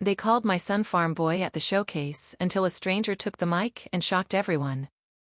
They called my son Farm Boy at the showcase until a stranger took the mic and shocked everyone.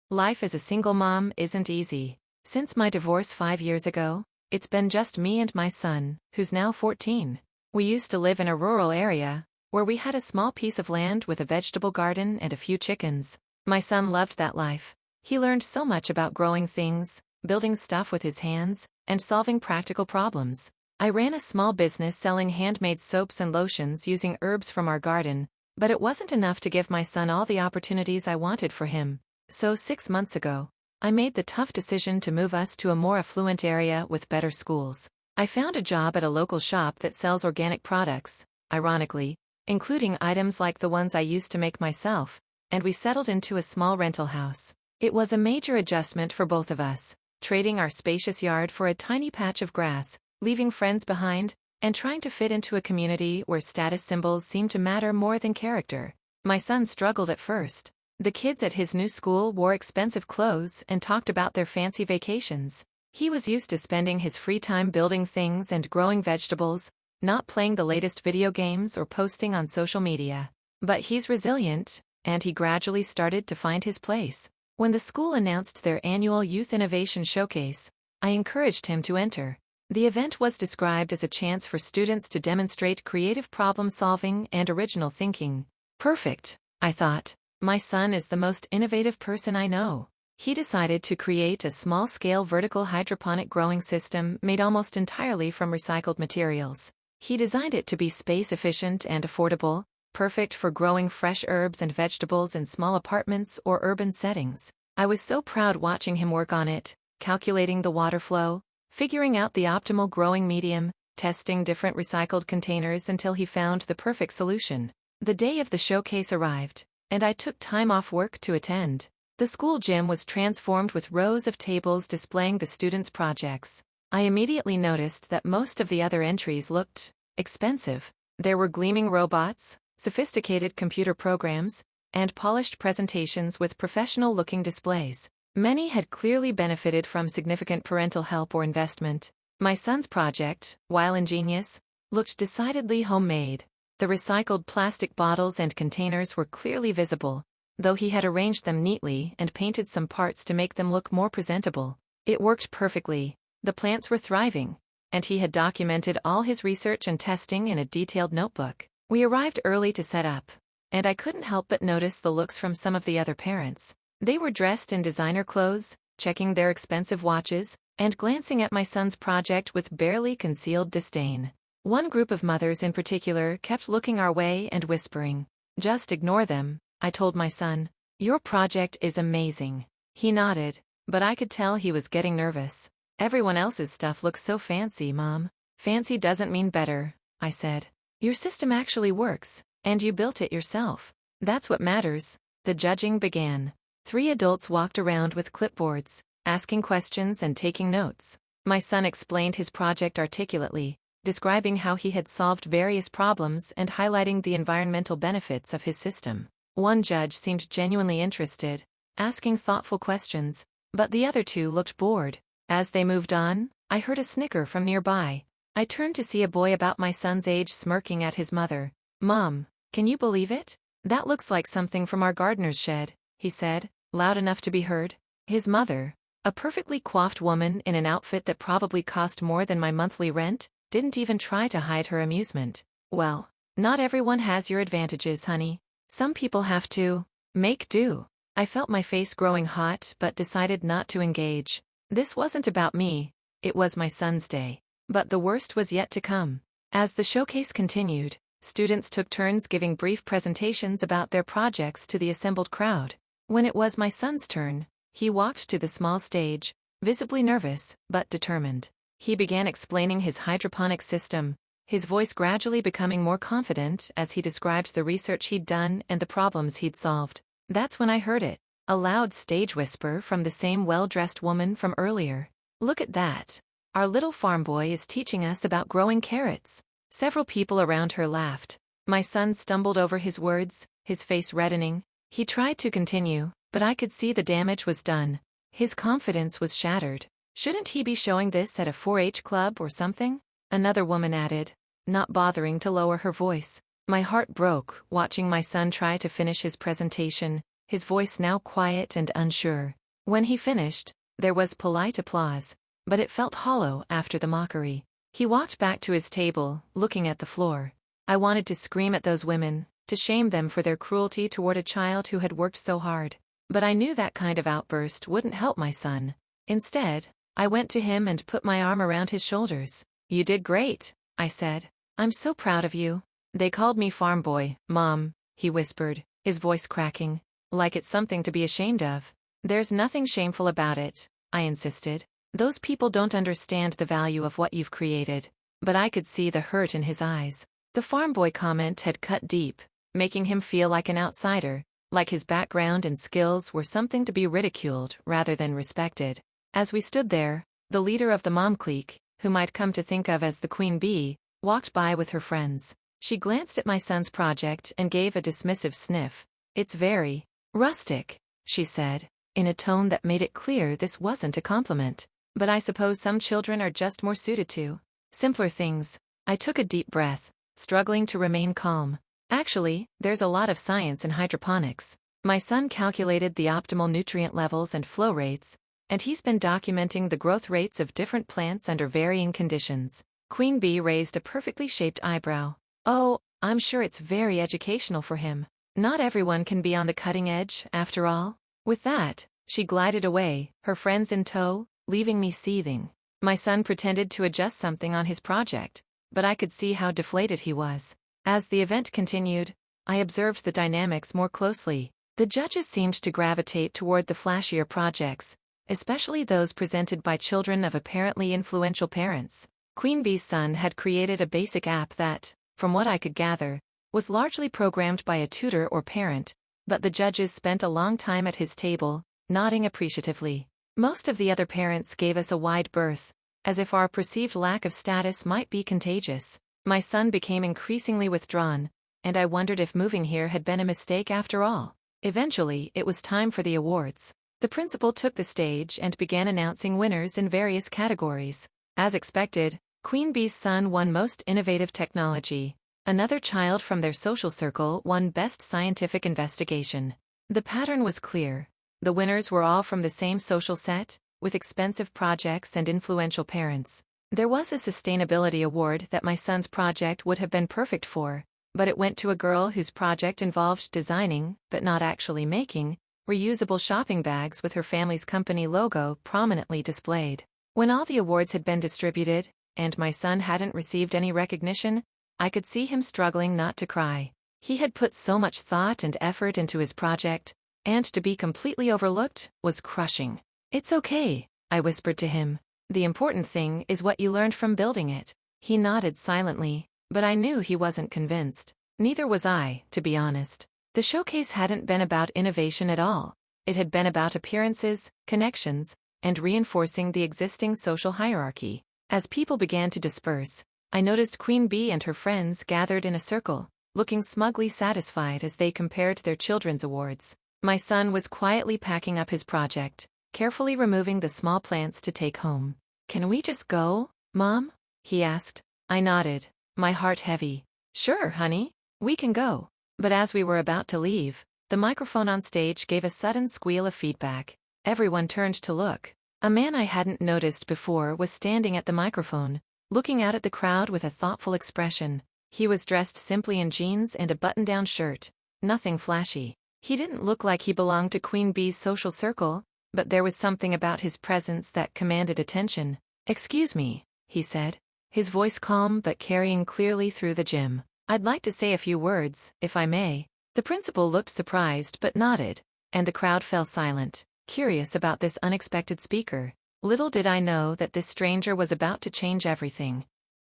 Life as a single mom isn't easy. Since my divorce 5 years ago, it's been just me and my son, who's now 14. We used to live in a rural area, where we had a small piece of land with a vegetable garden and a few chickens. My son loved that life. He learned so much about growing things, building stuff with his hands, and solving practical problems. I ran a small business selling handmade soaps and lotions using herbs from our garden, but it wasn't enough to give my son all the opportunities I wanted for him. So 6 months ago, I made the tough decision to move us to a more affluent area with better schools. I found a job at a local shop that sells organic products, ironically, including items like the ones I used to make myself, and we settled into a small rental house. It was a major adjustment for both of us, trading our spacious yard for a tiny patch of grass, leaving friends behind, and trying to fit into a community where status symbols seemed to matter more than character. My son struggled at first. The kids at his new school wore expensive clothes and talked about their fancy vacations. He was used to spending his free time building things and growing vegetables, not playing the latest video games or posting on social media. But he's resilient, and he gradually started to find his place. When the school announced their annual Youth Innovation Showcase, I encouraged him to enter. The event was described as a chance for students to demonstrate creative problem-solving and original thinking. Perfect, I thought. My son is the most innovative person I know. He decided to create a small-scale vertical hydroponic growing system made almost entirely from recycled materials. He designed it to be space-efficient and affordable, perfect for growing fresh herbs and vegetables in small apartments or urban settings. I was so proud watching him work on it, calculating the water flow, figuring out the optimal growing medium, testing different recycled containers until he found the perfect solution. The day of the showcase arrived, and I took time off work to attend. The school gym was transformed with rows of tables displaying the students' projects. I immediately noticed that most of the other entries looked expensive. There were gleaming robots, sophisticated computer programs, and polished presentations with professional-looking displays. Many had clearly benefited from significant parental help or investment. My son's project, while ingenious, looked decidedly homemade. The recycled plastic bottles and containers were clearly visible, though he had arranged them neatly and painted some parts to make them look more presentable. It worked perfectly. The plants were thriving, and he had documented all his research and testing in a detailed notebook. We arrived early to set up, and I couldn't help but notice the looks from some of the other parents. They were dressed in designer clothes, checking their expensive watches, and glancing at my son's project with barely concealed disdain. One group of mothers in particular kept looking our way and whispering, "Just ignore them," I told my son. "Your project is amazing." He nodded, but I could tell he was getting nervous. "Everyone else's stuff looks so fancy, Mom." "Fancy doesn't mean better," I said. "Your system actually works, and you built it yourself. That's what matters." The judging began. 3 adults walked around with clipboards, asking questions and taking notes. My son explained his project articulately, describing how he had solved various problems and highlighting the environmental benefits of his system. One judge seemed genuinely interested, asking thoughtful questions, but the other 2 looked bored. As they moved on, I heard a snicker from nearby. I turned to see a boy about my son's age smirking at his mother. "Mom, can you believe it? That looks like something from our gardener's shed," he said, loud enough to be heard. His mother, a perfectly coiffed woman in an outfit that probably cost more than my monthly rent, didn't even try to hide her amusement. "Well, not everyone has your advantages, honey. Some people have to make do." I felt my face growing hot but decided not to engage. This wasn't about me, it was my son's day. But the worst was yet to come. As the showcase continued, students took turns giving brief presentations about their projects to the assembled crowd. When it was my son's turn, he walked to the small stage, visibly nervous but determined. He began explaining his hydroponic system, his voice gradually becoming more confident as he described the research he'd done and the problems he'd solved. That's when I heard it, a loud stage whisper from the same well-dressed woman from earlier. "Look at that. Our little farm boy is teaching us about growing carrots." Several people around her laughed. My son stumbled over his words, his face reddening. He tried to continue, but I could see the damage was done. His confidence was shattered. "Shouldn't he be showing this at a 4-H club or something?" Another woman added, not bothering to lower her voice. My heart broke watching my son try to finish his presentation, his voice now quiet and unsure. When he finished, there was polite applause, but it felt hollow after the mockery. He walked back to his table, looking at the floor. I wanted to scream at those women, to shame them for their cruelty toward a child who had worked so hard. But I knew that kind of outburst wouldn't help my son. Instead, I went to him and put my arm around his shoulders. "You did great," I said. "I'm so proud of you." "They called me farm boy, Mom," he whispered, his voice cracking, like it's something to be ashamed of. "There's nothing shameful about it," I insisted. "Those people don't understand the value of what you've created." But I could see the hurt in his eyes. The farm boy comment had cut deep, making him feel like an outsider, like his background and skills were something to be ridiculed rather than respected. As we stood there, the leader of the mom clique, whom I'd come to think of as the queen bee, walked by with her friends. She glanced at my son's project and gave a dismissive sniff. "It's very rustic," she said, in a tone that made it clear this wasn't a compliment. "But I suppose some children are just more suited to simpler things." I took a deep breath, struggling to remain calm. "Actually, there's a lot of science in hydroponics." My son calculated the optimal nutrient levels and flow rates, and he's been documenting the growth rates of different plants under varying conditions. Queen Bee raised a perfectly shaped eyebrow. "Oh, I'm sure it's very educational for him. Not everyone can be on the cutting edge, after all." With that, she glided away, her friends in tow, leaving me seething. My son pretended to adjust something on his project, but I could see how deflated he was. As the event continued, I observed the dynamics more closely. The judges seemed to gravitate toward the flashier projects, especially those presented by children of apparently influential parents. Queen Bee's son had created a basic app that, from what I could gather, was largely programmed by a tutor or parent, but the judges spent a long time at his table, nodding appreciatively. Most of the other parents gave us a wide berth, as if our perceived lack of status might be contagious. My son became increasingly withdrawn, and I wondered if moving here had been a mistake after all. Eventually, it was time for the awards. The principal took the stage and began announcing winners in various categories. As expected, Queen Bee's son won Most Innovative Technology. Another child from their social circle won Best Scientific Investigation. The pattern was clear. The winners were all from the same social set, with expensive projects and influential parents. There was a sustainability award that my son's project would have been perfect for, but it went to a girl whose project involved designing, but not actually making, reusable shopping bags with her family's company logo prominently displayed. When all the awards had been distributed, and my son hadn't received any recognition, I could see him struggling not to cry. He had put so much thought and effort into his project, and to be completely overlooked was crushing. "It's okay," I whispered to him. "The important thing is what you learned from building it." He nodded silently, but I knew he wasn't convinced. Neither was I, to be honest. The showcase hadn't been about innovation at all. It had been about appearances, connections, and reinforcing the existing social hierarchy. As people began to disperse, I noticed Queen Bee and her friends gathered in a circle, looking smugly satisfied as they compared their children's awards. My son was quietly packing up his project, carefully removing the small plants to take home. "Can we just go, Mom?" he asked. I nodded, my heart heavy. "Sure, honey, we can go." But as we were about to leave, the microphone on stage gave a sudden squeal of feedback. Everyone turned to look. A man I hadn't noticed before was standing at the microphone, looking out at the crowd with a thoughtful expression. He was dressed simply in jeans and a button-down shirt, nothing flashy. He didn't look like he belonged to Queen Bee's social circle, but there was something about his presence that commanded attention. "Excuse me," he said, his voice calm but carrying clearly through the gym. "I'd like to say a few words, if I may." The principal looked surprised but nodded, and the crowd fell silent, curious about this unexpected speaker. Little did I know that this stranger was about to change everything.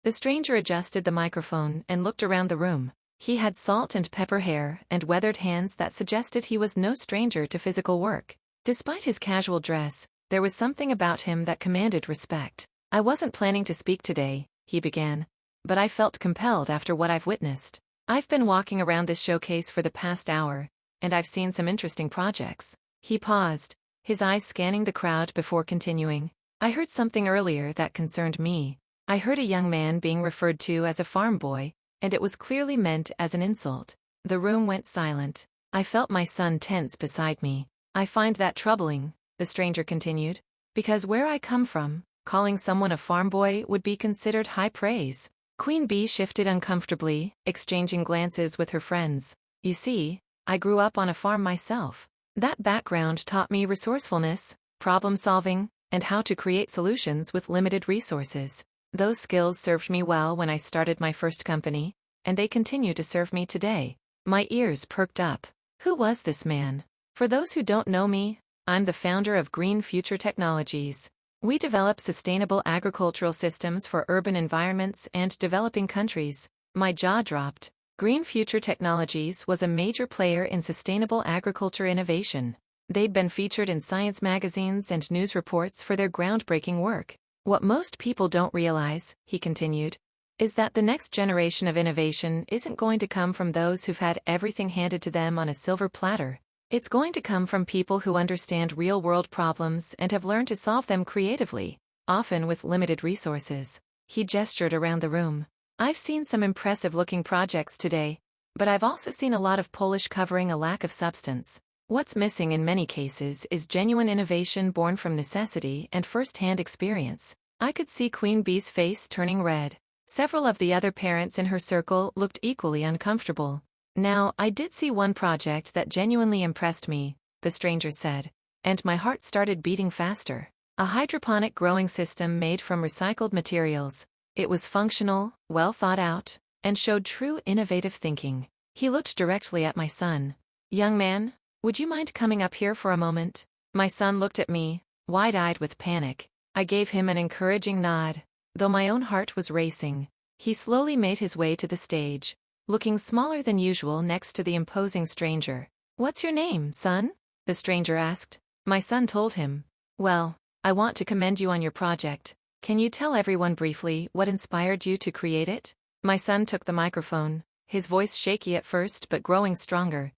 The stranger adjusted the microphone and looked around the room. He had salt and pepper hair and weathered hands that suggested he was no stranger to physical work. Despite his casual dress, there was something about him that commanded respect. "I wasn't planning to speak today," he began, "but I felt compelled after what I've witnessed. I've been walking around this showcase for the past hour, and I've seen some interesting projects." He paused, his eyes scanning the crowd before continuing. "I heard something earlier that concerned me. I heard a young man being referred to as a farm boy, and it was clearly meant as an insult. The room went silent. I felt my son tense beside me. I find that troubling, the stranger continued, because where I come from, calling someone a farm boy would be considered high praise. Queen Bee shifted uncomfortably, exchanging glances with her friends. You see, I grew up on a farm myself. That background taught me resourcefulness, problem-solving, and how to create solutions with limited resources. Those skills served me well when I started my first company, and they continue to serve me today. My ears perked up. Who was this man? For those who don't know me, I'm the founder of Green Future Technologies. We develop sustainable agricultural systems for urban environments and developing countries. My jaw dropped. Green Future Technologies was a major player in sustainable agriculture innovation. They'd been featured in science magazines and news reports for their groundbreaking work. What most people don't realize, he continued, is that the next generation of innovation isn't going to come from those who've had everything handed to them on a silver platter. It's going to come from people who understand real-world problems and have learned to solve them creatively, often with limited resources. He gestured around the room. I've seen some impressive-looking projects today, but I've also seen a lot of polish covering a lack of substance. What's missing in many cases is genuine innovation born from necessity and first-hand experience. I could see Queen Bee's face turning red. Several of the other parents in her circle looked equally uncomfortable. Now, I did see one project that genuinely impressed me, the stranger said, and my heart started beating faster. A hydroponic growing system made from recycled materials. It was functional, well thought out, and showed true innovative thinking. He looked directly at my son. Young man, would you mind coming up here for a moment? My son looked at me, wide-eyed with panic. I gave him an encouraging nod, though my own heart was racing. He slowly made his way to the stage, looking smaller than usual next to the imposing stranger. What's your name, son? The stranger asked. My son told him. Well, I want to commend you on your project. Can you tell everyone briefly what inspired you to create it? My son took the microphone, his voice shaky at first but growing stronger.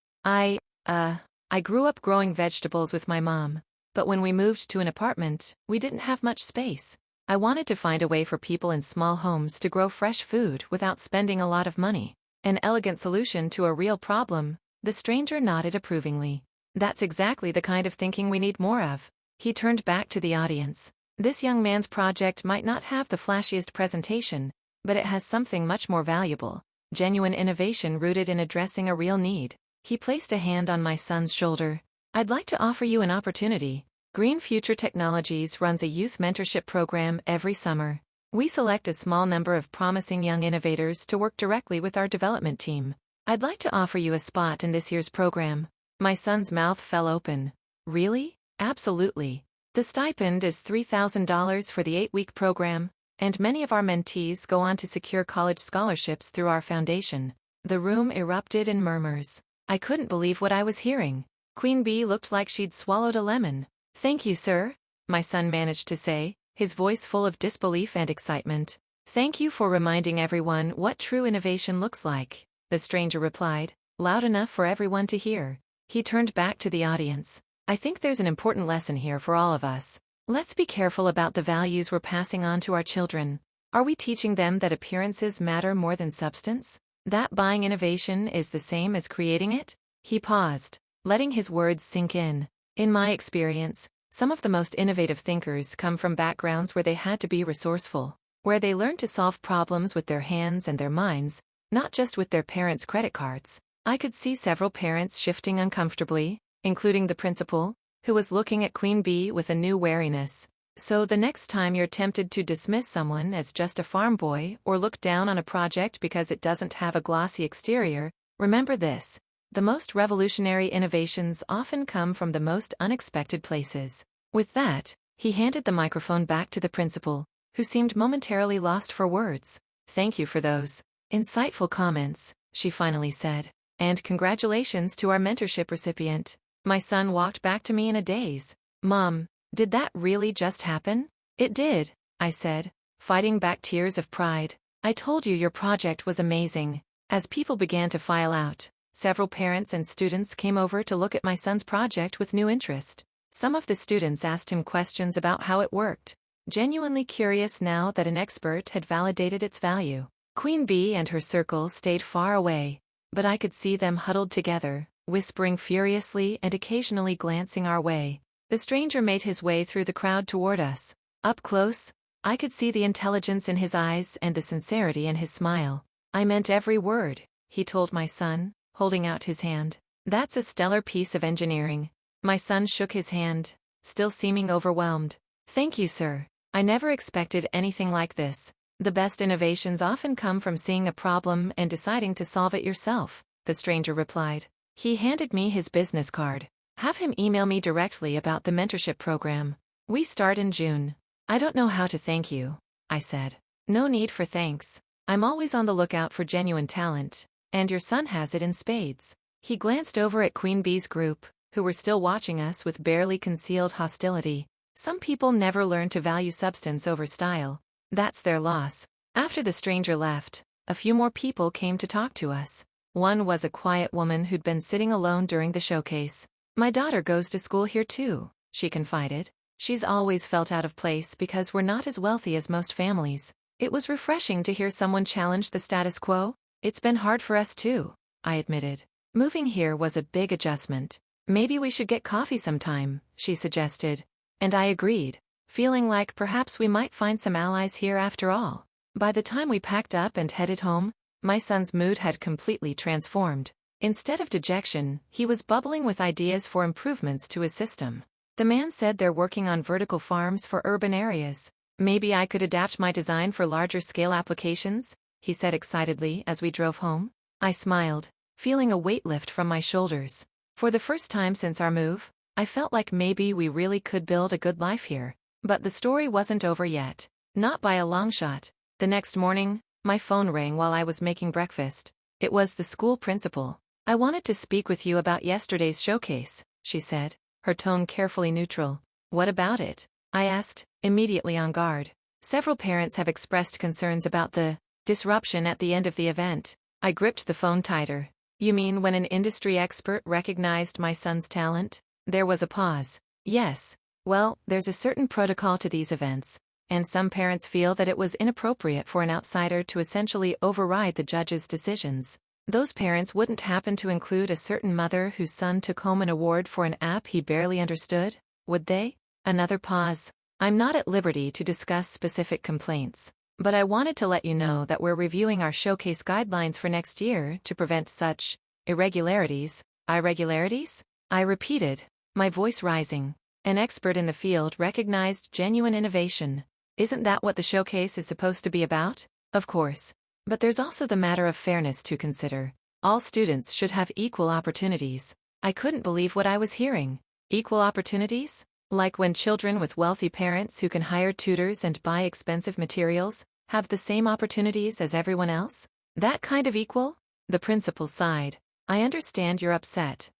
I grew up growing vegetables with my mom, but when we moved to an apartment, we didn't have much space. I wanted to find a way for people in small homes to grow fresh food without spending a lot of money. An elegant solution to a real problem, the stranger nodded approvingly. That's exactly the kind of thinking we need more of. He turned back to the audience. This young man's project might not have the flashiest presentation, but it has something much more valuable. Genuine innovation rooted in addressing a real need. He placed a hand on my son's shoulder. I'd like to offer you an opportunity. Green Future Technologies runs a youth mentorship program every summer. We select a small number of promising young innovators to work directly with our development team. I'd like to offer you a spot in this year's program. My son's mouth fell open. Really? Absolutely. The stipend is $3,000 for the 8-week program, and many of our mentees go on to secure college scholarships through our foundation. The room erupted in murmurs. I couldn't believe what I was hearing. Queen Bee looked like she'd swallowed a lemon. Thank you, sir, my son managed to say, his voice full of disbelief and excitement. Thank you for reminding everyone what true innovation looks like, the stranger replied, loud enough for everyone to hear. He turned back to the audience. I think there's an important lesson here for all of us. Let's be careful about the values we're passing on to our children. Are we teaching them that appearances matter more than substance? That buying innovation is the same as creating it? He paused, letting his words sink in. In my experience, some of the most innovative thinkers come from backgrounds where they had to be resourceful, where they learned to solve problems with their hands and their minds, not just with their parents' credit cards. I could see several parents shifting uncomfortably, including the principal, who was looking at Queen Bee with a new wariness. So the next time you're tempted to dismiss someone as just a farm boy or look down on a project because it doesn't have a glossy exterior, remember this. The most revolutionary innovations often come from the most unexpected places. With that, he handed the microphone back to the principal, who seemed momentarily lost for words. Thank you for those insightful comments, she finally said. And congratulations to our mentorship recipient. My son walked back to me in a daze. Mom, did that really just happen? It did, I said, fighting back tears of pride. I told you your project was amazing. As people began to file out, several parents and students came over to look at my son's project with new interest. Some of the students asked him questions about how it worked, genuinely curious now that an expert had validated its value. Queen Bee and her circle stayed far away, but I could see them huddled together, whispering furiously and occasionally glancing our way. The stranger made his way through the crowd toward us. Up close, I could see the intelligence in his eyes and the sincerity in his smile. "I meant every word," he told my son, holding out his hand. "That's a stellar piece of engineering." My son shook his hand, still seeming overwhelmed. "Thank you, sir. I never expected anything like this. The best innovations often come from seeing a problem and deciding to solve it yourself," the stranger replied. He handed me his business card. "Have him email me directly about the mentorship program. We start in June." "I don't know how to thank you," I said. "No need for thanks. I'm always on the lookout for genuine talent, and your son has it in spades." He glanced over at Queen Bee's group, who were still watching us with barely concealed hostility. Some people never learn to value substance over style. That's their loss. After the stranger left, a few more people came to talk to us. One was a quiet woman who'd been sitting alone during the showcase. "My daughter goes to school here too," she confided. "She's always felt out of place because we're not as wealthy as most families." It was refreshing to hear someone challenge the status quo. "It's been hard for us too," I admitted. "Moving here was a big adjustment." "Maybe we should get coffee sometime," she suggested. And I agreed, feeling like perhaps we might find some allies here after all. By the time we packed up and headed home, my son's mood had completely transformed. Instead of dejection, he was bubbling with ideas for improvements to his system. The man said they're working on vertical farms for urban areas. "Maybe I could adapt my design for larger-scale applications," he said excitedly as we drove home. I smiled, feeling a weight lift from my shoulders. For the first time since our move, I felt like maybe we really could build a good life here. But the story wasn't over yet. Not by a long shot. The next morning, my phone rang while I was making breakfast. It was the school principal. "I wanted to speak with you about yesterday's showcase," she said, her tone carefully neutral. "What about it?" I asked, immediately on guard. "Several parents have expressed concerns about the disruption at the end of the event." I gripped the phone tighter. "You mean when an industry expert recognized my son's talent?" There was a pause. "Yes. Well, there's a certain protocol to these events, and some parents feel that it was inappropriate for an outsider to essentially override the judge's decisions. Those parents wouldn't happen to include a certain mother whose son took home an award for an app he barely understood, would they?" Another pause. "I'm not at liberty to discuss specific complaints, but I wanted to let you know that we're reviewing our showcase guidelines for next year to prevent such irregularities." "Irregularities?" I repeated, my voice rising. "An expert in the field recognized genuine innovation. Isn't that what the showcase is supposed to be about?" "Of course. But there's also the matter of fairness to consider. All students should have equal opportunities." I couldn't believe what I was hearing. Equal opportunities? Like when children with wealthy parents who can hire tutors and buy expensive materials have the same opportunities as everyone else? That kind of equal? The principal sighed. "I understand you're upset."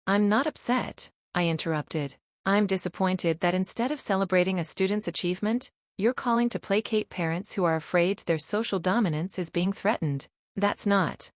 "I'm not upset," I interrupted. "I'm disappointed that instead of celebrating a student's achievement, you're calling to placate parents who are afraid their social dominance is being threatened. That's not.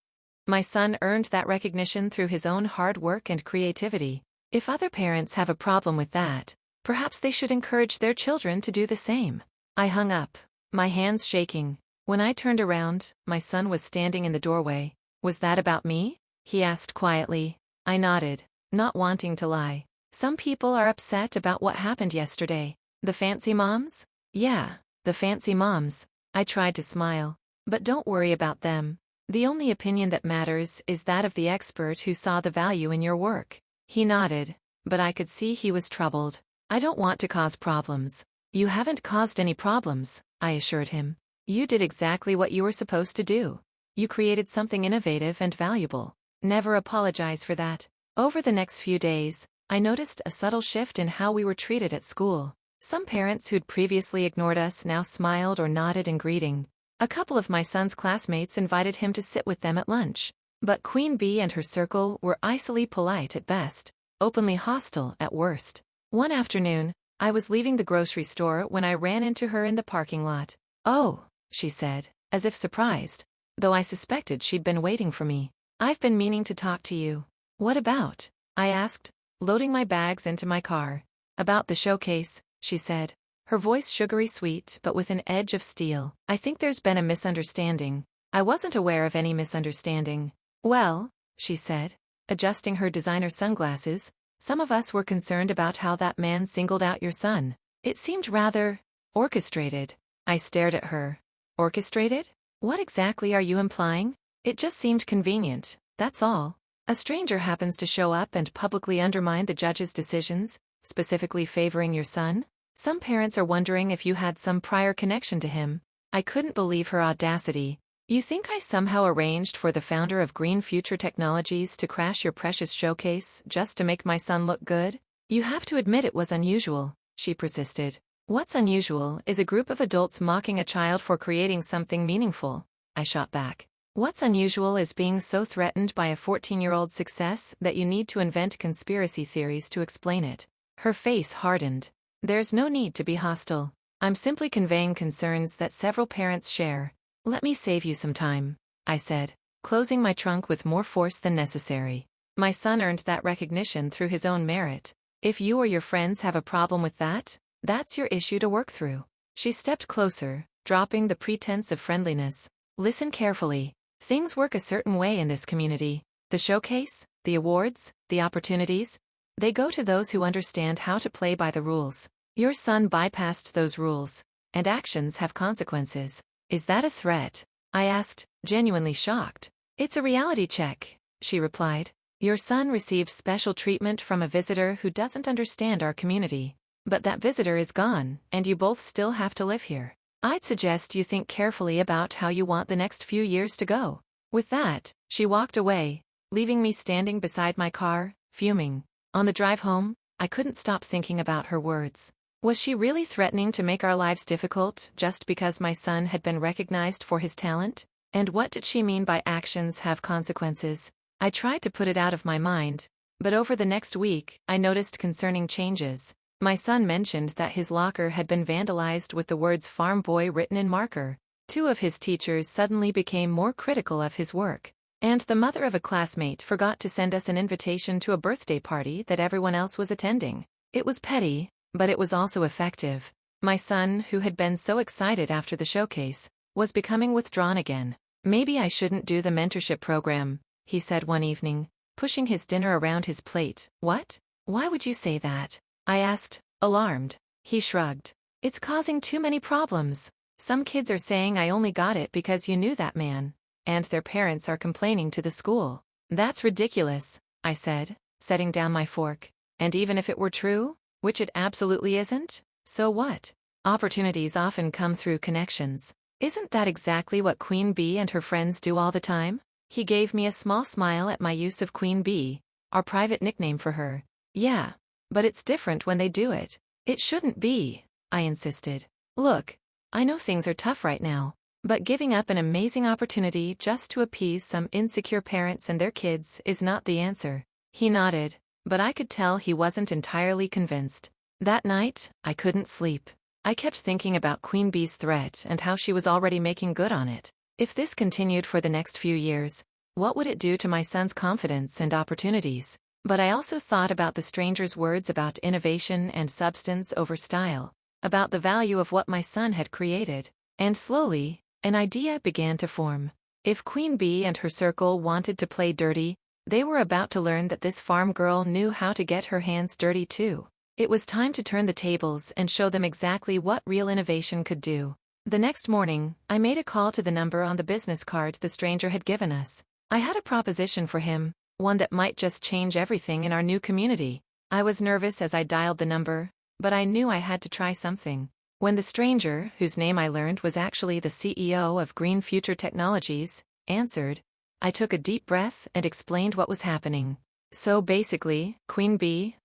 My son earned that recognition through his own hard work and creativity. If other parents have a problem with that, perhaps they should encourage their children to do the same." I hung up, my hands shaking. When I turned around, my son was standing in the doorway. "Was that about me?" he asked quietly. I nodded, not wanting to lie. "Some people are upset about what happened yesterday." "The fancy moms?" "Yeah, the fancy moms." I tried to smile. "But don't worry about them. The only opinion that matters is that of the expert who saw the value in your work." He nodded, but I could see he was troubled. "I don't want to cause problems." "You haven't caused any problems," I assured him. "You did exactly what you were supposed to do. You created something innovative and valuable. Never apologize for that." Over the next few days, I noticed a subtle shift in how we were treated at school. Some parents who'd previously ignored us now smiled or nodded in greeting. A couple of my son's classmates invited him to sit with them at lunch. But Queen Bee and her circle were icily polite at best, openly hostile at worst. One afternoon, I was leaving the grocery store when I ran into her in the parking lot. "Oh," she said, as if surprised, though I suspected she'd been waiting for me. "I've been meaning to talk to you." "What about?" I asked, loading my bags into my car. "About the showcase," she said, her voice sugary sweet but with an edge of steel. "I think there's been a misunderstanding. I wasn't aware of any misunderstanding. Well, she said, adjusting her designer sunglasses, some of us were concerned about how that man singled out your son. It seemed rather orchestrated. I stared at her. Orchestrated? What exactly are you implying? It just seemed convenient, that's all. A stranger happens to show up and publicly undermine the judge's decisions, specifically favoring your son? Some parents are wondering if you had some prior connection to him. I couldn't believe her audacity. You think I somehow arranged for the founder of Green Future Technologies to crash your precious showcase just to make my son look good? You have to admit it was unusual, she persisted. What's unusual is a group of adults mocking a child for creating something meaningful, I shot back. What's unusual is being so threatened by a 14-year-old's success that you need to invent conspiracy theories to explain it. Her face hardened. There's no need to be hostile. I'm simply conveying concerns that several parents share. Let me save you some time, I said, closing my trunk with more force than necessary. My son earned that recognition through his own merit. If you or your friends have a problem with that, that's your issue to work through. She stepped closer, dropping the pretense of friendliness. Listen carefully. Things work a certain way in this community. The showcase, the awards, the opportunities, they go to those who understand how to play by the rules. Your son bypassed those rules, and actions have consequences. Is that a threat? I asked, genuinely shocked. It's a reality check, she replied. Your son received special treatment from a visitor who doesn't understand our community. But that visitor is gone, and you both still have to live here. I'd suggest you think carefully about how you want the next few years to go. With that, she walked away, leaving me standing beside my car, fuming. On the drive home, I couldn't stop thinking about her words. Was she really threatening to make our lives difficult just because my son had been recognized for his talent? And what did she mean by actions have consequences? I tried to put it out of my mind, but over the next week, I noticed concerning changes. My son mentioned that his locker had been vandalized with the words "Farm Boy" written in marker. 2 of his teachers suddenly became more critical of his work. And the mother of a classmate forgot to send us an invitation to a birthday party that everyone else was attending. It was petty, but it was also effective. My son, who had been so excited after the showcase, was becoming withdrawn again. Maybe I shouldn't do the mentorship program, he said one evening, pushing his dinner around his plate. What? Why would you say that? I asked, alarmed. He shrugged. It's causing too many problems. Some kids are saying I only got it because you knew that man, and their parents are complaining to the school. That's ridiculous, I said, setting down my fork. And even if it were true, which it absolutely isn't, so what? Opportunities often come through connections. Isn't that exactly what Queen Bee and her friends do all the time? He gave me a small smile at my use of Queen Bee, our private nickname for her. Yeah, but it's different when they do it. It shouldn't be, I insisted. Look, I know things are tough right now, but giving up an amazing opportunity just to appease some insecure parents and their kids is not the answer. He nodded, but I could tell he wasn't entirely convinced. That night, I couldn't sleep. I kept thinking about Queen Bee's threat and how she was already making good on it. If this continued for the next few years, what would it do to my son's confidence and opportunities? But I also thought about the stranger's words about innovation and substance over style, about the value of what my son had created. And slowly, an idea began to form. If Queen Bee and her circle wanted to play dirty, they were about to learn that this farm girl knew how to get her hands dirty too. It was time to turn the tables and show them exactly what real innovation could do. The next morning, I made a call to the number on the business card the stranger had given us. I had a proposition for him, one that might just change everything in our new community. I was nervous as I dialed the number, but I knew I had to try something. When the stranger, whose name I learned was actually the CEO of Green Future Technologies, answered, I took a deep breath and explained what was happening. So basically, Queen Bee,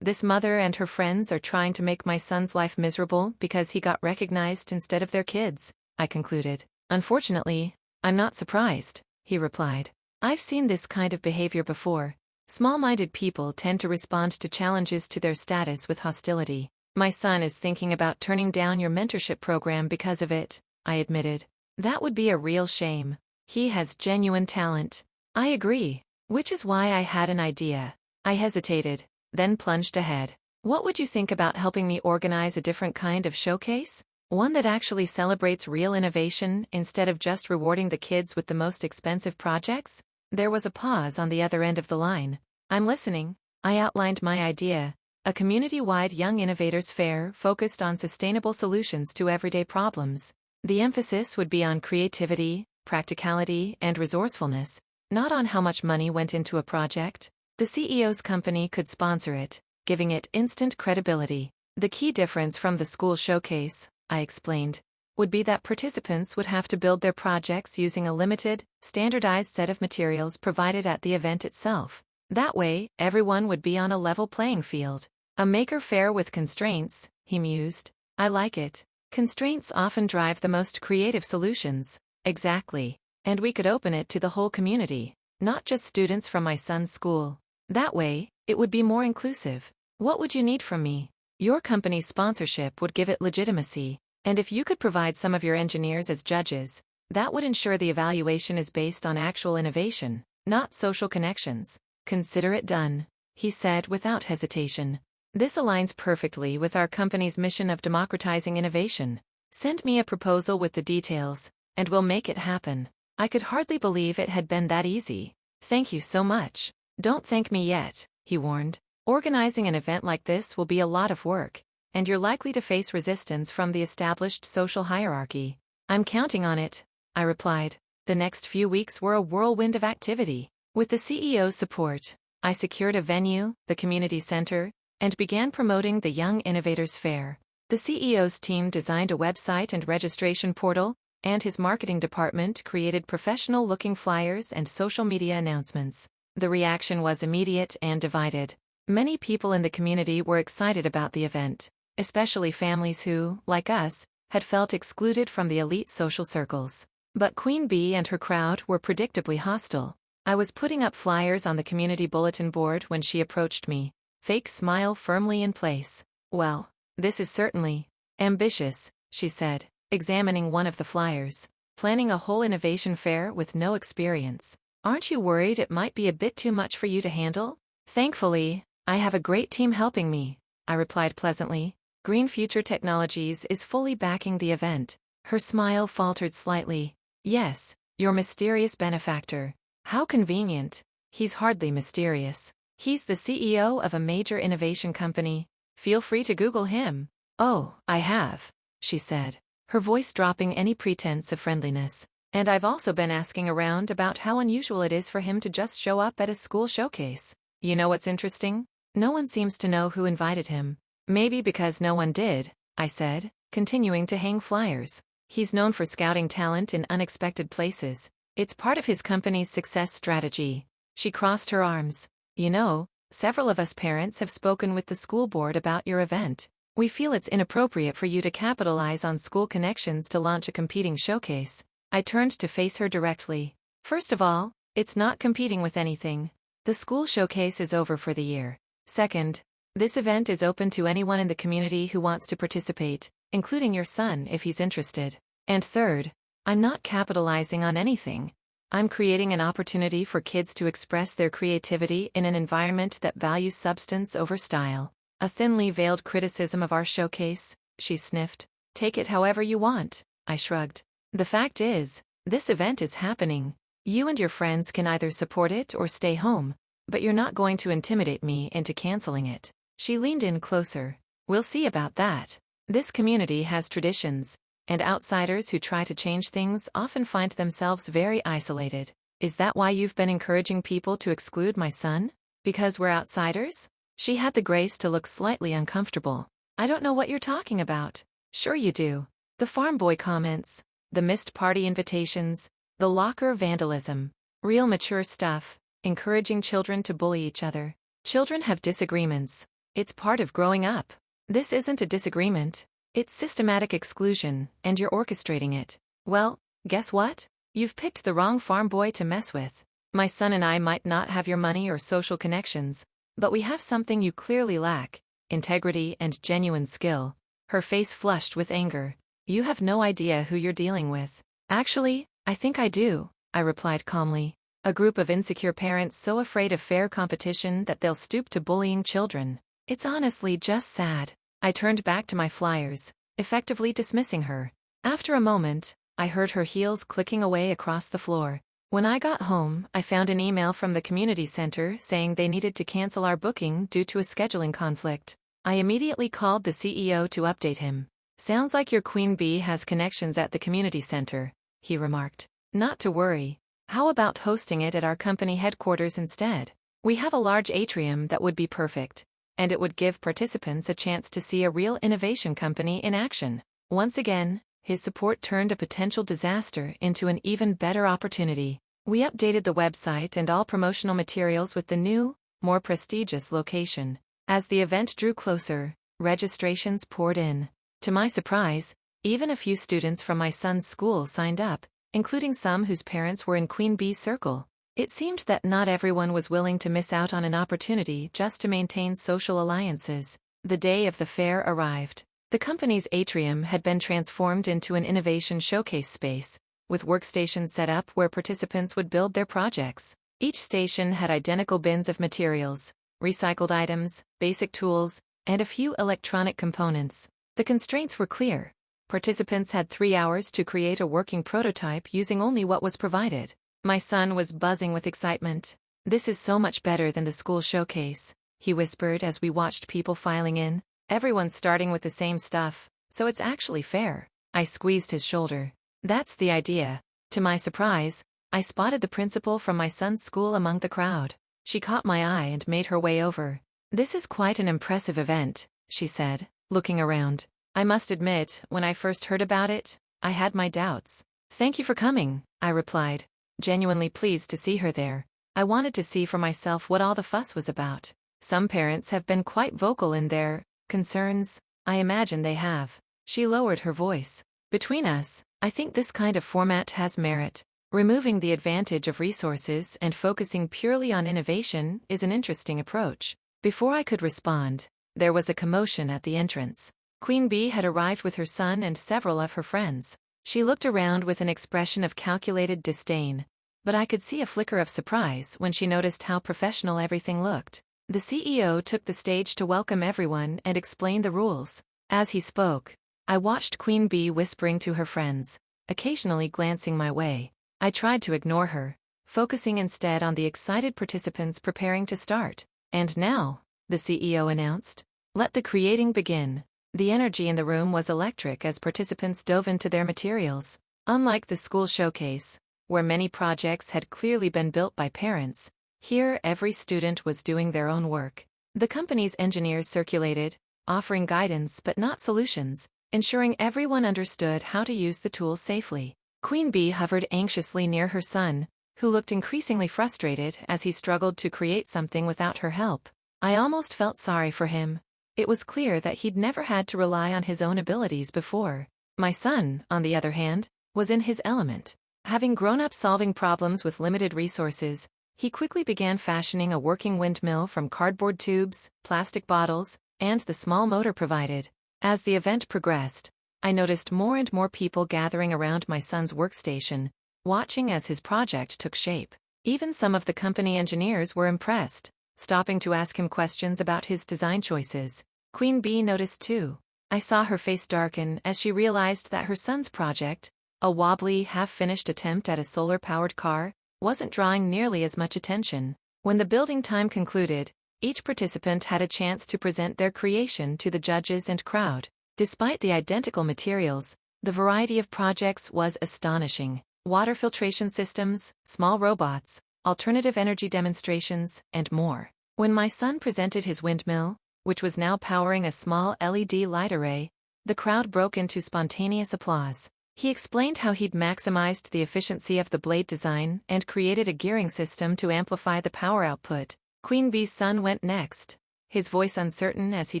this mother and her friends are trying to make my son's life miserable because he got recognized instead of their kids, I concluded. Unfortunately, I'm not surprised, he replied. I've seen this kind of behavior before. Small-minded people tend to respond to challenges to their status with hostility. My son is thinking about turning down your mentorship program because of it, I admitted. That would be a real shame. He has genuine talent. I agree, which is why I had an idea. I hesitated, then plunged ahead. What would you think about helping me organize a different kind of showcase? One that actually celebrates real innovation instead of just rewarding the kids with the most expensive projects? There was a pause on the other end of the line. I'm listening. I outlined my idea. A community-wide Young Innovators Fair focused on sustainable solutions to everyday problems. The emphasis would be on creativity, practicality, and resourcefulness, not on how much money went into a project. The CEO's company could sponsor it, giving it instant credibility. The key difference from the school showcase, I explained, would be that participants would have to build their projects using a limited, standardized set of materials provided at the event itself. That way, everyone would be on a level playing field. A maker fair with constraints, he mused. I like it. Constraints often drive the most creative solutions. Exactly. And we could open it to the whole community, not just students from my son's school. That way, it would be more inclusive. What would you need from me? Your company's sponsorship would give it legitimacy, and if you could provide some of your engineers as judges, that would ensure the evaluation is based on actual innovation, not social connections. Consider it done, he said without hesitation. This aligns perfectly with our company's mission of democratizing innovation. Send me a proposal with the details, and we'll make it happen. I could hardly believe it had been that easy. Thank you so much. Don't thank me yet, he warned. Organizing an event like this will be a lot of work, and you're likely to face resistance from the established social hierarchy. I'm counting on it, I replied. The next few weeks were a whirlwind of activity. With the CEO's support, I secured a venue, the community center, and began promoting the Young Innovators Fair. The CEO's team designed a website and registration portal, and his marketing department created professional-looking flyers and social media announcements. The reaction was immediate and divided. Many people in the community were excited about the event, especially families who, like us, had felt excluded from the elite social circles. But Queen Bee and her crowd were predictably hostile. I was putting up flyers on the community bulletin board when she approached me, fake smile firmly in place. Well, this is certainly ambitious, she said, examining one of the flyers. Planning a whole innovation fair with no experience. Aren't you worried it might be a bit too much for you to handle? Thankfully, I have a great team helping me, I replied pleasantly. Green Future Technologies is fully backing the event. Her smile faltered slightly. Yes, your mysterious benefactor. How convenient. He's hardly mysterious. He's the CEO of a major innovation company. Feel free to Google him. Oh, I have, she said, her voice dropping any pretense of friendliness. And I've also been asking around about how unusual it is for him to just show up at a school showcase. You know what's interesting? No one seems to know who invited him. Maybe because no one did, I said, continuing to hang flyers. He's known for scouting talent in unexpected places. It's part of his company's success strategy. She crossed her arms. You know, several of us parents have spoken with the school board about your event. We feel it's inappropriate for you to capitalize on school connections to launch a competing showcase. I turned to face her directly. First of all, it's not competing with anything. The school showcase is over for the year. Second, this event is open to anyone in the community who wants to participate, including your son if he's interested. And third, I'm not capitalizing on anything. I'm creating an opportunity for kids to express their creativity in an environment that values substance over style. A thinly veiled criticism of our showcase, she sniffed. Take it however you want, I shrugged. The fact is, this event is happening. You and your friends can either support it or stay home, but you're not going to intimidate me into canceling it. She leaned in closer. We'll see about that. This community has traditions, and outsiders who try to change things often find themselves very isolated. Is that why you've been encouraging people to exclude my son? Because we're outsiders? She had the grace to look slightly uncomfortable. I don't know what you're talking about. Sure you do. The farm boy comments, the missed party invitations, the locker vandalism. Real mature stuff, encouraging children to bully each other. Children have disagreements. It's part of growing up. This isn't a disagreement. It's systematic exclusion, and you're orchestrating it. Well, guess what? You've picked the wrong farm boy to mess with. My son and I might not have your money or social connections, but we have something you clearly lack: integrity and genuine skill. Her face flushed with anger. You have no idea who you're dealing with. Actually, I think I do, I replied calmly. A group of insecure parents so afraid of fair competition that they'll stoop to bullying children. It's honestly just sad. I turned back to my flyers. effectively dismissing her. After a moment, I heard her heels clicking away across the floor. When I got home, I found an email from the community center saying they needed to cancel our booking due to a scheduling conflict. I immediately called the CEO to update him. "Sounds like your queen bee has connections at the community center," he remarked. "Not to worry. How about hosting it at our company headquarters instead? We have a large atrium that would be perfect, and it would give participants a chance to see a real innovation company in action." Once again, his support turned a potential disaster into an even better opportunity. We updated the website and all promotional materials with the new, more prestigious location. As the event drew closer, registrations poured in. To my surprise, even a few students from my son's school signed up, including some whose parents were in Queen Bee's circle. It seemed that not everyone was willing to miss out on an opportunity just to maintain social alliances. The day of the fair arrived. The company's atrium had been transformed into an innovation showcase space, with workstations set up where participants would build their projects. Each station had identical bins of materials, recycled items, basic tools, and a few electronic components. The constraints were clear. Participants had 3 hours to create a working prototype using only what was provided. My son was buzzing with excitement. "This is so much better than the school showcase," he whispered as we watched people filing in. "Everyone's starting with the same stuff, so it's actually fair." I squeezed his shoulder. "That's the idea." To my surprise, I spotted the principal from my son's school among the crowd. She caught my eye and made her way over. "This is quite an impressive event," she said, looking around. "I must admit, when I first heard about it, I had my doubts." "Thank you for coming," I replied, genuinely pleased to see her there. I wanted to see for myself what all the fuss was about. Some parents have been quite vocal in their concerns. I imagine they have. She lowered her voice. "Between us, I think this kind of format has merit. Removing the advantage of resources and focusing purely on innovation is an interesting approach." Before I could respond, there was a commotion at the entrance. Queen Bee had arrived with her son and several of her friends. She looked around with an expression of calculated disdain, but I could see a flicker of surprise when she noticed how professional everything looked. The CEO took the stage to welcome everyone and explain the rules. As he spoke, I watched Queen Bee whispering to her friends, occasionally glancing my way. I tried to ignore her, focusing instead on the excited participants preparing to start. "And now," the CEO announced, "let the creating begin." The energy in the room was electric as participants dove into their materials. Unlike the school showcase, where many projects had clearly been built by parents, here every student was doing their own work. The company's engineers circulated, offering guidance but not solutions, ensuring everyone understood how to use the tools safely. Queen Bee hovered anxiously near her son, who looked increasingly frustrated as he struggled to create something without her help. I almost felt sorry for him. It was clear that he'd never had to rely on his own abilities before. My son, on the other hand, was in his element. Having grown up solving problems with limited resources, he quickly began fashioning a working windmill from cardboard tubes, plastic bottles, and the small motor provided. As the event progressed, I noticed more and more people gathering around my son's workstation, watching as his project took shape. Even some of the company engineers were impressed, stopping to ask him questions about his design choices. Queen Bee noticed too. I saw her face darken as she realized that her son's project, a wobbly, half-finished attempt at a solar-powered car, wasn't drawing nearly as much attention. When the building time concluded, each participant had a chance to present their creation to the judges and crowd. Despite the identical materials, the variety of projects was astonishing. Water filtration systems, small robots, alternative energy demonstrations, and more. When my son presented his windmill, which was now powering a small LED light array, the crowd broke into spontaneous applause. He explained how he'd maximized the efficiency of the blade design and created a gearing system to amplify the power output. Queen Bee's son went next, his voice uncertain as he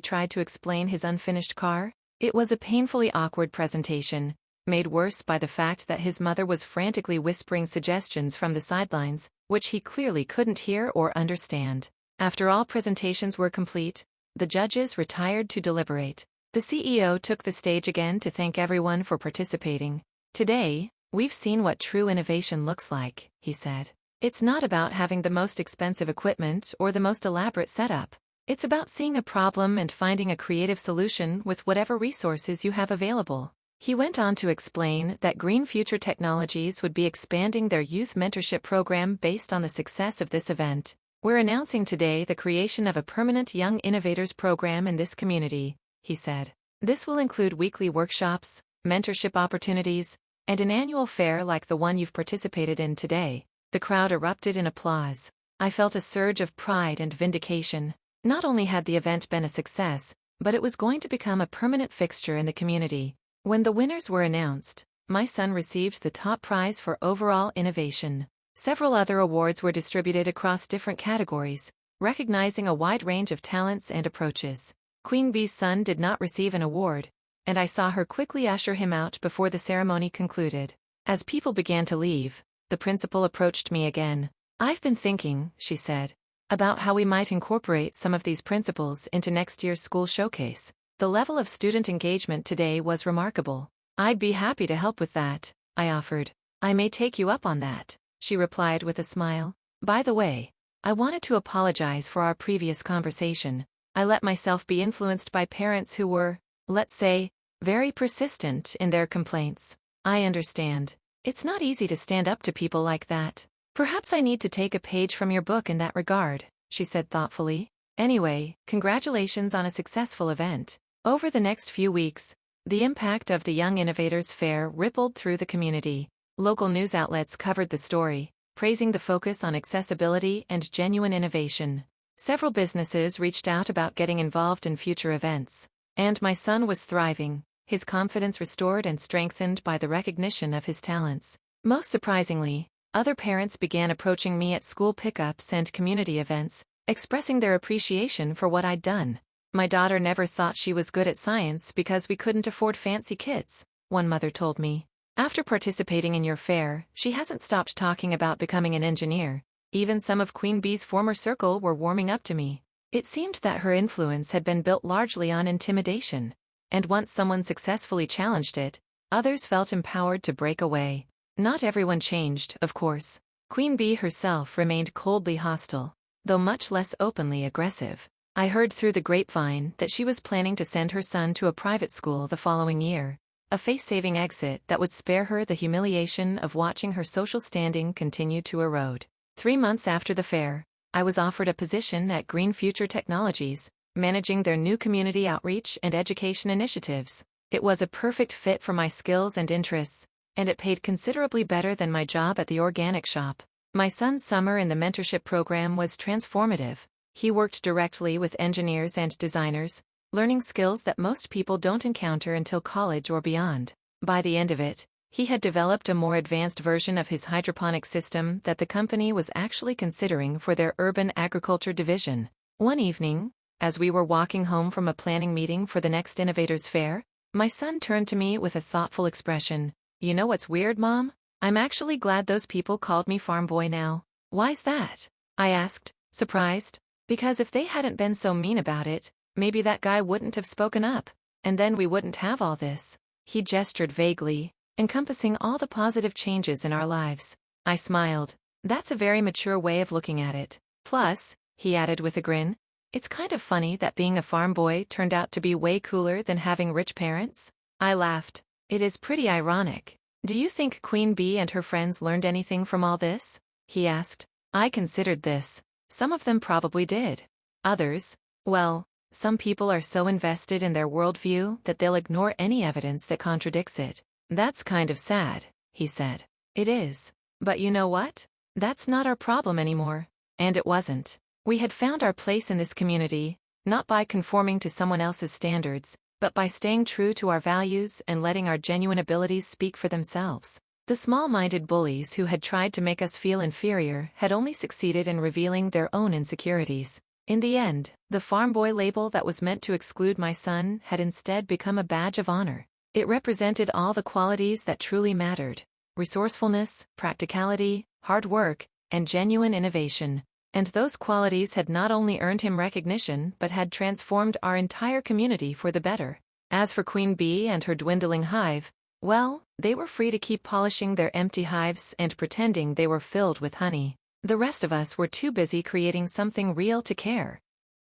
tried to explain his unfinished car. It was a painfully awkward presentation, made worse by the fact that his mother was frantically whispering suggestions from the sidelines, which he clearly couldn't hear or understand. After all presentations were complete, the judges retired to deliberate. The CEO took the stage again to thank everyone for participating. "Today, we've seen what true innovation looks like," he said. "It's not about having the most expensive equipment or the most elaborate setup. It's about seeing a problem and finding a creative solution with whatever resources you have available. He went on to explain that Green Future Technologies would be expanding their youth mentorship program based on the success of this event. We're announcing today the creation of a permanent Young Innovators program in this community, he said. This will include weekly workshops, mentorship opportunities, and an annual fair like the one you've participated in today. The crowd erupted in applause. I felt a surge of pride and vindication. Not only had the event been a success, but it was going to become a permanent fixture in the community. When the winners were announced, my son received the top prize for overall innovation. Several other awards were distributed across different categories, recognizing a wide range of talents and approaches. Queen Bee's son did not receive an award, and I saw her quickly usher him out before the ceremony concluded. As people began to leave, the principal approached me again. "I've been thinking," she said, "about how we might incorporate some of these principles into next year's school showcase. The level of student engagement today was remarkable." "I'd be happy to help with that," I offered. "I may take you up on that," she replied with a smile. "By the way, I wanted to apologize for our previous conversation. I let myself be influenced by parents who were, let's say, very persistent in their complaints. I understand. It's not easy to stand up to people like that. Perhaps I need to take a page from your book in that regard," she said thoughtfully. "Anyway, congratulations on a successful event." Over the next few weeks, the impact of the Young Innovators Fair rippled through the community. Local news outlets covered the story, praising the focus on accessibility and genuine innovation. Several businesses reached out about getting involved in future events. And my son was thriving, his confidence restored and strengthened by the recognition of his talents. Most surprisingly, other parents began approaching me at school pickups and community events, expressing their appreciation for what I'd done. "My daughter never thought she was good at science because we couldn't afford fancy kits," one mother told me. "After participating in your fair, she hasn't stopped talking about becoming an engineer. Even some of Queen Bee's former circle were warming up to me." It seemed that her influence had been built largely on intimidation, and once someone successfully challenged it, others felt empowered to break away. Not everyone changed, of course. Queen Bee herself remained coldly hostile, though much less openly aggressive. I heard through the grapevine that she was planning to send her son to a private school the following year, a face-saving exit that would spare her the humiliation of watching her social standing continue to erode. 3 months after the fair, I was offered a position at Green Future Technologies, managing their new community outreach and education initiatives. It was a perfect fit for my skills and interests, and it paid considerably better than my job at the organic shop. My son's summer in the mentorship program was transformative. He worked directly with engineers and designers, learning skills that most people don't encounter until college or beyond. By the end of it, he had developed a more advanced version of his hydroponic system that the company was actually considering for their urban agriculture division. One evening, as we were walking home from a planning meeting for the next Innovators Fair, my son turned to me with a thoughtful expression. "You know what's weird, Mom? I'm actually glad those people called me farm boy now." "Why's that?" I asked, surprised. "Because if they hadn't been so mean about it, maybe that guy wouldn't have spoken up, and then we wouldn't have all this." He gestured vaguely, encompassing all the positive changes in our lives. I smiled. "That's a very mature way of looking at it. Plus," he added with a grin, "it's kind of funny that being a farm boy turned out to be way cooler than having rich parents." I laughed. "It is pretty ironic. Do you think Queen Bee and her friends learned anything from all this?" he asked. I considered this. Some of them probably did. Others, well, some people are so invested in their worldview that they'll ignore any evidence that contradicts it. "That's kind of sad," he said. "It is. But you know what? That's not our problem anymore." And it wasn't. We had found our place in this community, not by conforming to someone else's standards, but by staying true to our values and letting our genuine abilities speak for themselves. The small-minded bullies who had tried to make us feel inferior had only succeeded in revealing their own insecurities. In the end, the farm boy label that was meant to exclude my son had instead become a badge of honor. It represented all the qualities that truly mattered: resourcefulness, practicality, hard work, and genuine innovation. And those qualities had not only earned him recognition but had transformed our entire community for the better. As for Queen Bee and her dwindling hive, well, they were free to keep polishing their empty hives and pretending they were filled with honey. The rest of us were too busy creating something real to care.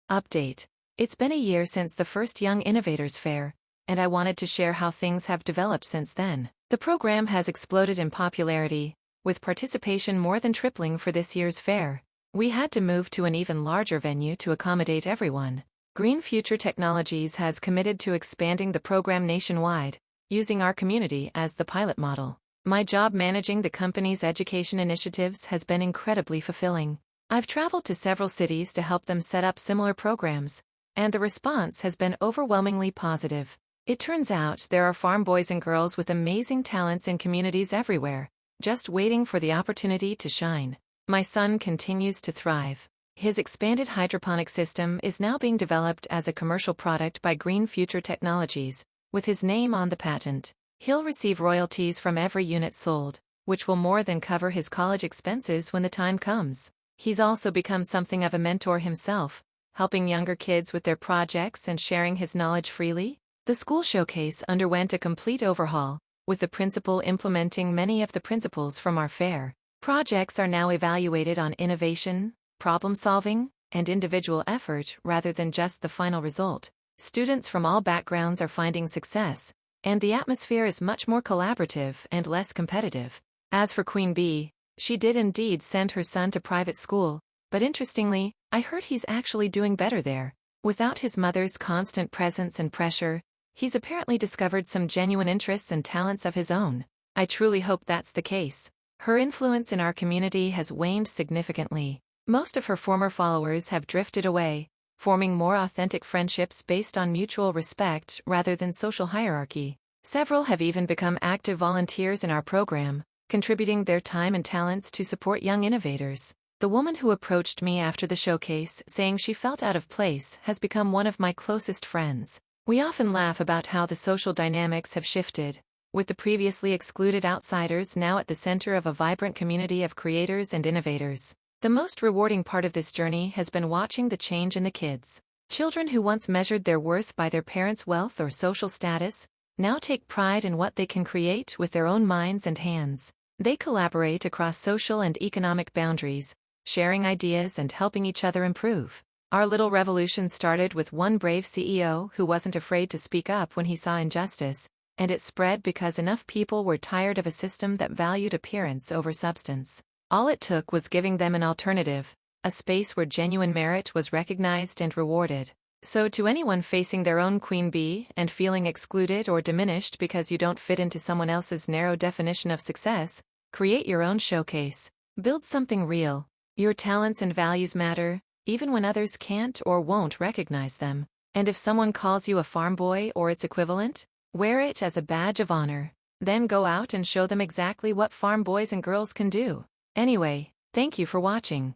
Update. It's been a year since the first Young Innovators Fair, and I wanted to share how things have developed since then. The program has exploded in popularity, with participation more than tripling for this year's fair. We had to move to an even larger venue to accommodate everyone. Green Future Technologies has committed to expanding the program nationwide, using our community as the pilot model. My job managing the company's education initiatives has been incredibly fulfilling. I've traveled to several cities to help them set up similar programs, and the response has been overwhelmingly positive. It turns out there are farm boys and girls with amazing talents in communities everywhere, just waiting for the opportunity to shine. My son continues to thrive. His expanded hydroponic system is now being developed as a commercial product by Green Future Technologies, with his name on the patent. He'll receive royalties from every unit sold, which will more than cover his college expenses when the time comes. He's also become something of a mentor himself, helping younger kids with their projects and sharing his knowledge freely. The school showcase underwent a complete overhaul, with the principal implementing many of the principles from our fair. Projects are now evaluated on innovation, problem-solving, and individual effort rather than just the final result. Students from all backgrounds are finding success, and the atmosphere is much more collaborative and less competitive. As for Queen Bee, she did indeed send her son to private school, but interestingly, I heard he's actually doing better there. Without his mother's constant presence and pressure, he's apparently discovered some genuine interests and talents of his own. I truly hope that's the case. Her influence in our community has waned significantly. Most of her former followers have drifted away, forming more authentic friendships based on mutual respect rather than social hierarchy. Several have even become active volunteers in our program, contributing their time and talents to support young innovators. The woman who approached me after the showcase saying she felt out of place has become one of my closest friends. We often laugh about how the social dynamics have shifted, with the previously excluded outsiders now at the center of a vibrant community of creators and innovators. The most rewarding part of this journey has been watching the change in the kids. Children who once measured their worth by their parents' wealth or social status now take pride in what they can create with their own minds and hands. They collaborate across social and economic boundaries, sharing ideas and helping each other improve. Our little revolution started with one brave CEO who wasn't afraid to speak up when he saw injustice, and it spread because enough people were tired of a system that valued appearance over substance. All it took was giving them an alternative, a space where genuine merit was recognized and rewarded. So to anyone facing their own queen bee and feeling excluded or diminished because you don't fit into someone else's narrow definition of success, create your own showcase. Build something real. Your talents and values matter, even when others can't or won't recognize them. And if someone calls you a farm boy or its equivalent, wear it as a badge of honor. Then go out and show them exactly what farm boys and girls can do. Anyway, thank you for watching.